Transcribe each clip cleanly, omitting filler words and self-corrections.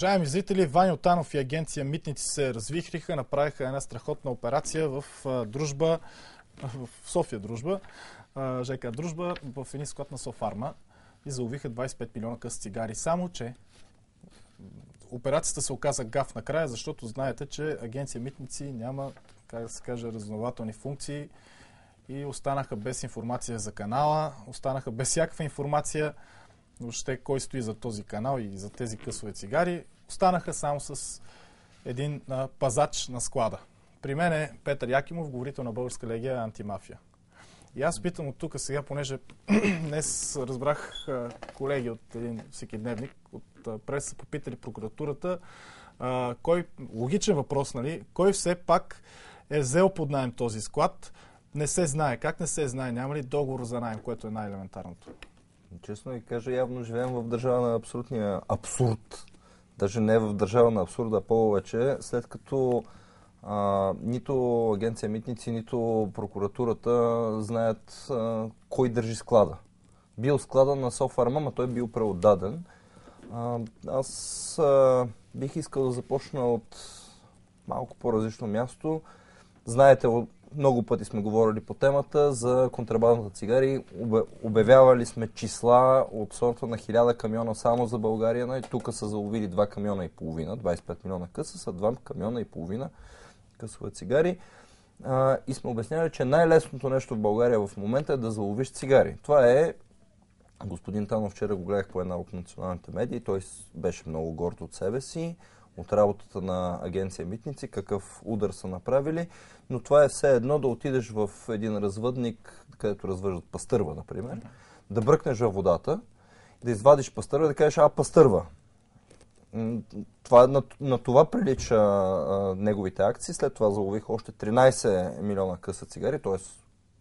Уважаеми зрители, Ваньо Танов и агенция Митници се развихриха, направиха една страхотна операция в Дружба, в София Дружба, ЖК Дружба, в един склад на Софарма и заловиха 25 милиона къса цигари. Само, че операцията се оказа гаф накрая, защото знаете, че агенция Митници няма, как да се каже, разузнавателни функции и останаха без информация за канала, останаха без всякаква информация въобще кой стои за този канал и за тези късове цигари. Останаха само с един пазач на склада. При мен е Петър Якимов, говорител на Българска легия Антимафия. И аз питам от тук сега, понеже днес разбрах колеги от един всекидневник, от прес са попитали прокуратурата, логичен въпрос, нали, кой все пак е взел под наем този склад, не се знае. Как не се знае? Няма ли договор за наем, което е най-елементарното? Честно ви кажа, явно живеем в държава на абсолютния абсурд. Даже не в държава на абсурда, а повече, след като нито агенция Митници, нито прокуратурата знаят кой държи склада. Бил склада на Софарма, но той бил преотдаден. Аз бих искал да започна от малко по-различно място. Знаете, много пъти сме говорили по темата за контрабандата цигари. Обявявали сме числа от сорта на 1000 камиона само за България. Тук са заловили 2 камиона и половина, 25 милиона къса, са 2 камиона и половина късове цигари. И сме обяснявали, че най-лесното нещо в България в момента е да заловиш цигари. Това е, господин Танов, вчера го гледах по една от националните медии, той беше много горд от себе си, от работата на агенция Митници, какъв удар са направили, но това е все едно да отидеш в един развъдник, където развъждат пастърва, например, да бръкнеш във водата, да извадиш пастърва и да кажеш, пастърва. На това прилича неговите акции. След това залових още 13 милиона къса цигари, т.е.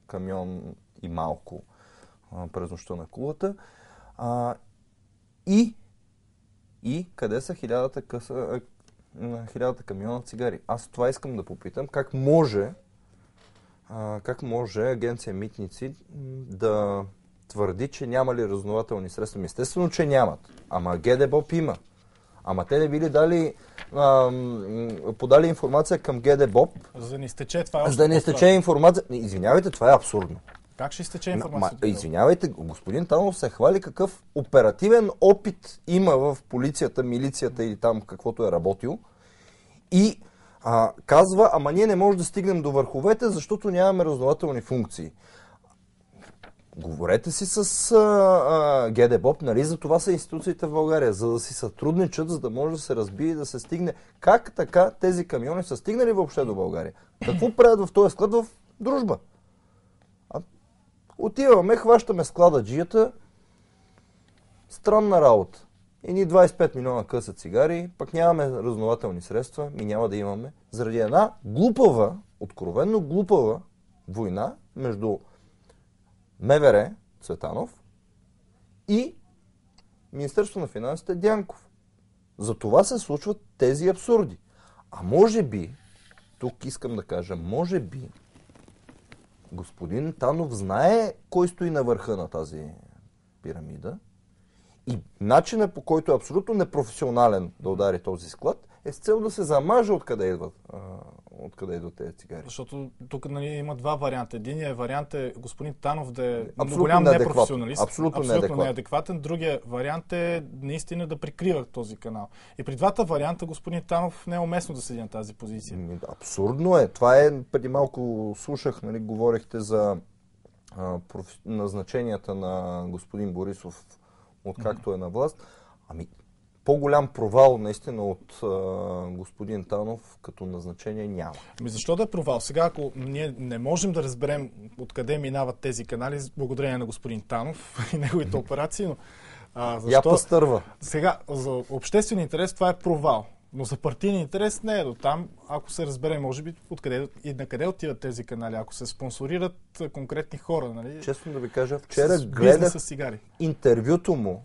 камион и малко през нощта на кулата. И къде са 1000 камиона цигари? Аз това искам да попитам. Как може агенция Митници да твърди, че няма ли разузнавателни средства? Естествено, че нямат. Ама ГДБОП има. Ама те не били подали информация към ГДБОП. За да не изтече това. За да не изтече информация. Извинявайте, това е абсурдно. Как ще изтече информацията? Извинявайте, господин Танов се хвали какъв оперативен опит има в полицията, милицията или там каквото е работил. И казва, ама ние не можем да стигнем до върховете, защото нямаме разузнавателни функции. Говорете си с ГДБОП, нали? За това са институциите в България, за да си сътрудничат, за да може да се разбие и да се стигне. Как така тези камиони са стигнали въобще до България? Какво правят в този склад в Дружба? Отиваме, хващаме склададжията, странна работа. Едни 25 милиона къса цигари, пък нямаме разузнавателни средства и няма да имаме, заради една глупава, откровенно глупава война между МВР, Цветанов, и Министерството на финансите Дянков. За това се случват тези абсурди. А може би, тук искам да кажа, може би господин Танов знае кой стои на върха на тази пирамида и начинът, по който е абсолютно непрофесионален да удари този склад, е с цел да се замаже откъде идват тези цигари. Защото тук има два варианта. Единият вариант е господин Танов да е абсолютно голям непрофесионалист. Абсолютно неадекватен. Другия вариант е наистина да прикрива този канал. И при двата варианта господин Танов не е уместно да седи на тази позиция. Абсурдно е. Това е, преди малко слушах, нали, говорихте за назначенията на господин Борисов, откакто е на власт. По-голям провал наистина от господин Танов като назначение няма. Защо да е провал? Сега, ако ние не можем да разберем откъде минават тези канали, благодарение на господин Танов и неговите операции, но защо? Я пастърва. Сега, за обществен интерес това е провал, но за партийен интерес не е до там, ако се разбере, може би, откъде и на къде отиват тези канали, ако се спонсорират конкретни хора. Нали? Честно да ви кажа, вчера гледах интервюто му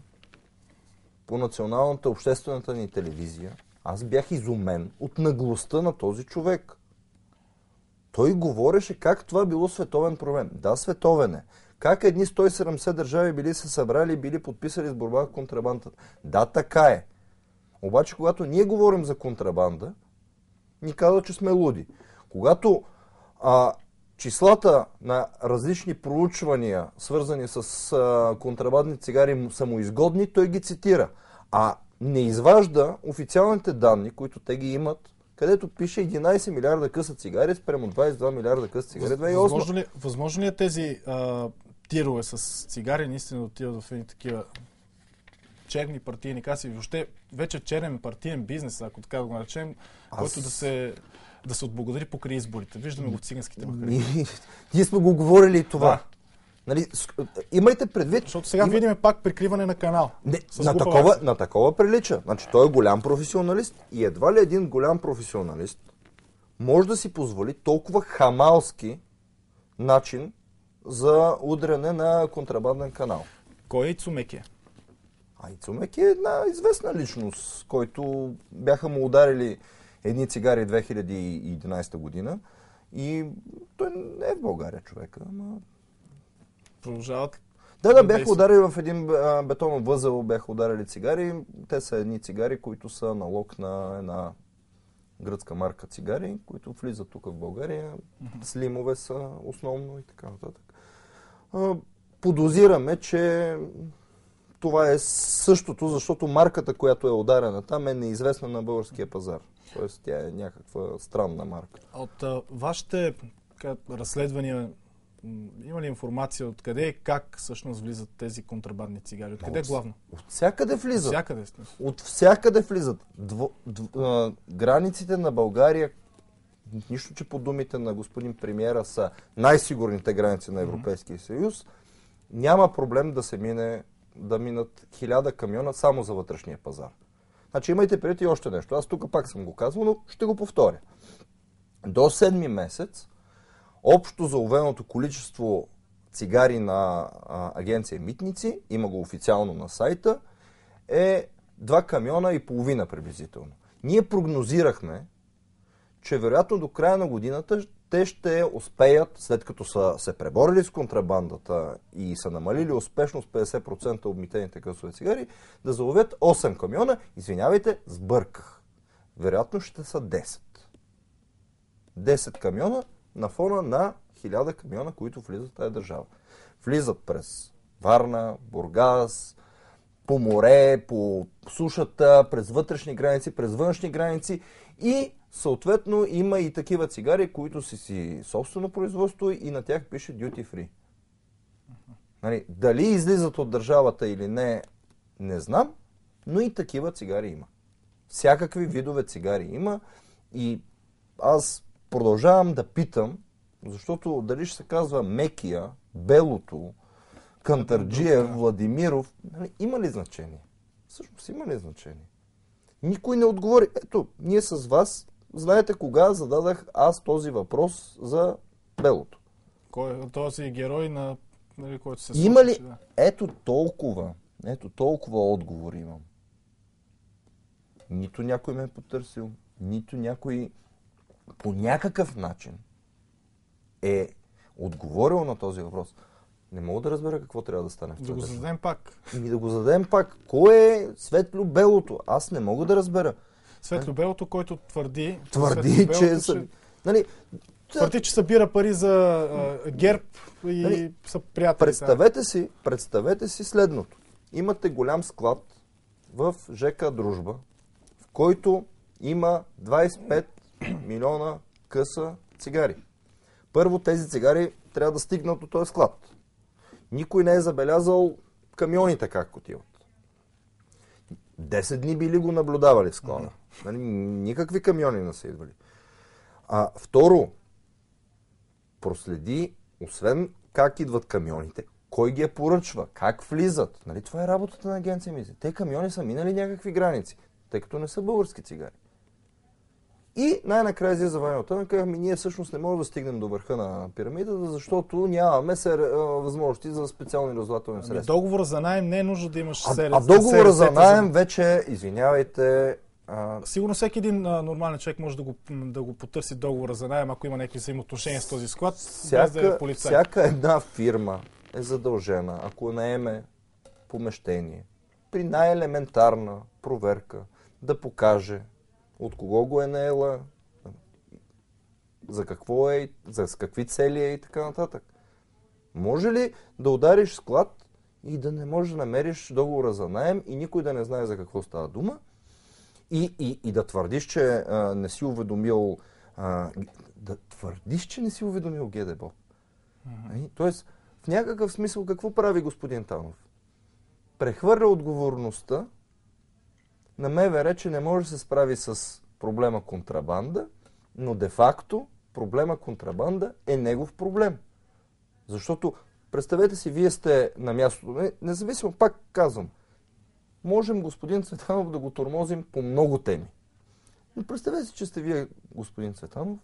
по националната обществената ни телевизия. Аз бях изумен от наглостта на този човек. Той говореше как това било световен проблем. Да, световен е. Как едни 170 държави били се събрали и били подписали с борба с контрабандата. Да, така е. Обаче, когато ние говорим за контрабанда, ни казват, че сме луди. Когато числата на различни проучвания, свързани с контрабандни цигари, са му изгодни, той ги цитира. А не изважда официалните данни, които те ги имат, където пише 11 милиарда къса цигари спрямо 22 милиарда къса цигари 2008. Възможно ли е тези тирове с цигари наистина отиват в едни такива черни партийни каси, въобще вече черен партиен бизнес, ако така да го наречем, който да се отблагодари покрай изборите. Виждаме го в циганските махали. Ние сме го говорили и това. Да. Нали, имайте предвид... Защото сега видим пак прикриване на канал. Не, на такова прилича. Значи той е голям професионалист и едва ли един голям професионалист може да си позволи толкова хамалски начин за удряне на контрабанден канал. Кой е Ицумеки? Ицумеки е една известна личност, който бяха му ударили едни цигари 2011 година и той не е в България човека, ама... Продължават? Да, бяха ударили в един бетонов възел, бяха ударили цигари. Те са едни цигари, които са налог на една гръцка марка цигари, които влизат тук в България. Слимове са основно и така нататък. Подозираме, че това е същото, защото марката, която е ударена там, е неизвестна на българския пазар. Тоест тя е някаква странна марка. От вашите разследвания има ли информация откъде и как всъщност влизат тези контрабандни цигари? Откъде главно? От всякъде влизат. Всякъде. От всякъде влизат. Границите на България, нищо, че по думите на господин премиера са най-сигурните граници на Европейския съюз, няма проблем да минат 1000 камиона само за вътрешния пазар. Значи имайте предвид и още нещо. Аз тук пак съм го казвал, но ще го повторя. До 7 месец общо заловеното количество цигари на агенция Митници, има го официално на сайта, е 2 камиона и половина приблизително. Ние прогнозирахме, че вероятно до края на годината те ще успеят, след като са се преборили с контрабандата и са намалили успешно с 50% обмитените късове цигари, да заловят 8 камиона. Извинявайте, сбърках. Вероятно ще са 10. 10 камиона на фона на 1000 камиона, които влизат в тази държава. Влизат през Варна, Бургас, по море, по сушата, през вътрешни граници, през външни граници и съответно има и такива цигари, които си собствено производство и на тях пише duty free. Нали, дали излизат от държавата или не, не знам, но и такива цигари има. Всякакви видове цигари има и аз продължавам да питам, защото дали ще се казва Мекия, Белото, Кантарджиев, Владимиров, нали, има ли значение? Всъщност има ли значение? Никой не отговори. Ето, ние с вас, знаете кога зададах аз този въпрос за Белото. Кой е този герой, на който се има ли? Да. Ето толкова отговори имам. Нито някой ме е потърсил, нито някой по някакъв начин е отговорил на този въпрос. Не мога да разбера какво трябва да стане. Да го зададем пак. Да го зададем пак. Кой е Светло-белото? Аз не мога да разбера. Светло-белото, който твърди, че... Нали, твърди, че събира пари за ГЕРБ и нали, са приятели. Представете си следното. Имате голям склад в ЖК Дружба, в който има 25 милиона къса цигари. Първо тези цигари трябва да стигнат до този склад. Никой не е забелязал камионите как отиват. 10 дни били го наблюдавали в склада. Нали, никакви камиони не са идвали. Второ, проследи, освен как идват камионите, кой ги поръчва, как влизат. Нали, това е работата на агенция Митници. Те камиони са минали някакви граници, тъй като не са български цигари. И най-накрая излиза войната, казахме, ние всъщност не можем да стигнем до върха на пирамидата, защото нямаме възможности за специални разузнавателни средства. Договора за наем не е нужно да имаш договора за наем вече, извинявайте... Сигурно всеки един нормален човек може да го потърси договора за наем, ако има някакви взаимоотношения с този склад, без да е полицай. Всяка една фирма е задължена, ако наеме помещение, при най-елементарна проверка, да покаже от кого го е наела, за какво е, за какви цели е и така нататък. Може ли да удариш склад и да не можеш да намериш договора за наем и никой да не знае за какво става дума и да твърдиш, че не си уведомил ГДБОП? Тоест, в някакъв смисъл какво прави господин Танов? Прехвърля отговорността на МВР, че не може да се справи с проблема контрабанда, но де-факто проблема контрабанда е негов проблем. Защото, представете си, вие сте на мястото, независимо, пак казвам, можем господин Цветанов да го тормозим по много теми. Но представете си, че сте вие, господин Цветанов,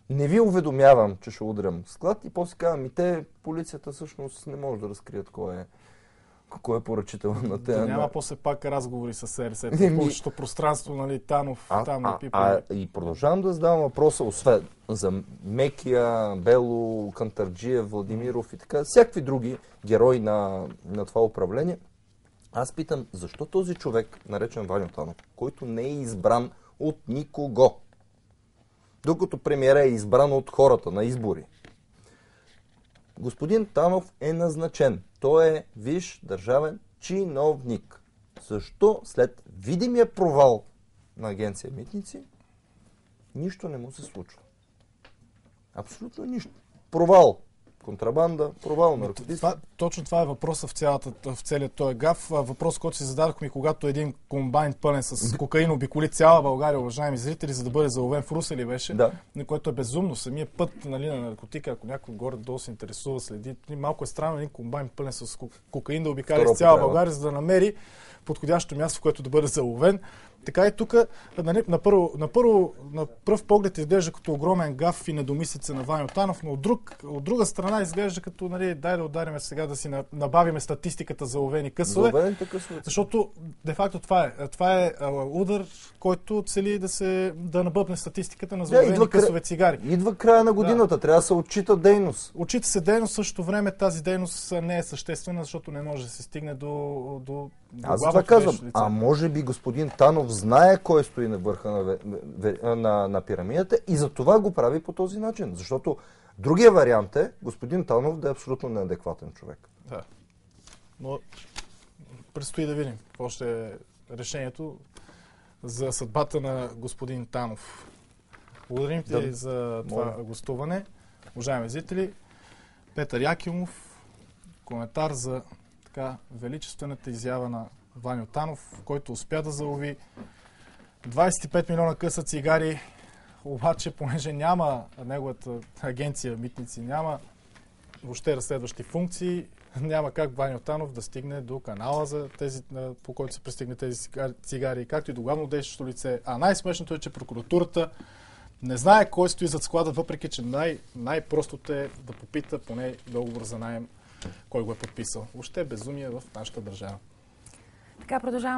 не ви уведомявам, че ще удрям склад и после казвам, полицията всъщност не може да разкрият кой е поръчител на тези. Няма после пак разговори с СРС, в повечето пространство, нали, Танов, там и Пипа. И продължавам да задавам въпроса, освен за Мекия, Бело, Кантарджиев, Владимиров и така, всякакви други герои на това управление. Аз питам, защо този човек, наречен Ваньо Танов, който не е избран от никого, докато премиера е избран от хората на избори. Господин Танов е назначен. Той е висш държавен чиновник. Защо след видимия провал на агенция Митници нищо не му се случва? Абсолютно нищо. Провал. Контрабанда, провал на наркотици. Точно това е въпросът в целият този гаф. Въпрос, който си зададохме, когато един комбайн пълен с кокаин обиколи цяла България, уважаеми зрители, за да бъде заловен в Русе ли беше, да. Което е безумно. Самия път, нали, на наркотика, ако някой горе-долу се интересува, следи, малко е странно един комбайн пълен с кокаин да обикаля с цяла България, за да намери подходящо място, в което да бъде заловен. Така и тук, нали, на пръв поглед изглежда като огромен гаф и недомислица на Ваньо Танов, но от друга страна изглежда като, нали, дай да удариме сега да си набавиме статистиката за ловени късове. Защото, де-факто, това е удар, който цели да набъбне статистиката на заловени късове цигари. Идва края на годината, трябва да се отчита дейност. Отчита се дейност, в същото време тази дейност не е съществена, защото не може да се стигне до аз за това казвам, може би господин Танов знае кой стои на върха на пирамидата и за това го прави по този начин. Защото другия вариант е господин Танов да е абсолютно неадекватен човек. Да. Но предстои да видим какво ще е решението за съдбата на господин Танов. Благодарим ти за това гостуване. Уважаеми зрители, Петър Якимов, коментар за така величествената изява на Ваньо Танов, който успя да залови 25 милиона къса цигари, обаче понеже няма неговата агенция Митници, няма въобще разследващи функции, няма как Ваньо Танов да стигне до канала, по който се пристигне тези цигари, както и до главно действащо лице. А най-смешното е, че прокуратурата не знае кой стои зад склада, въпреки че най-простото е да попита поне договор за наем кой го е подписал. Въобще безумие в нашата държава. Така продължаваме.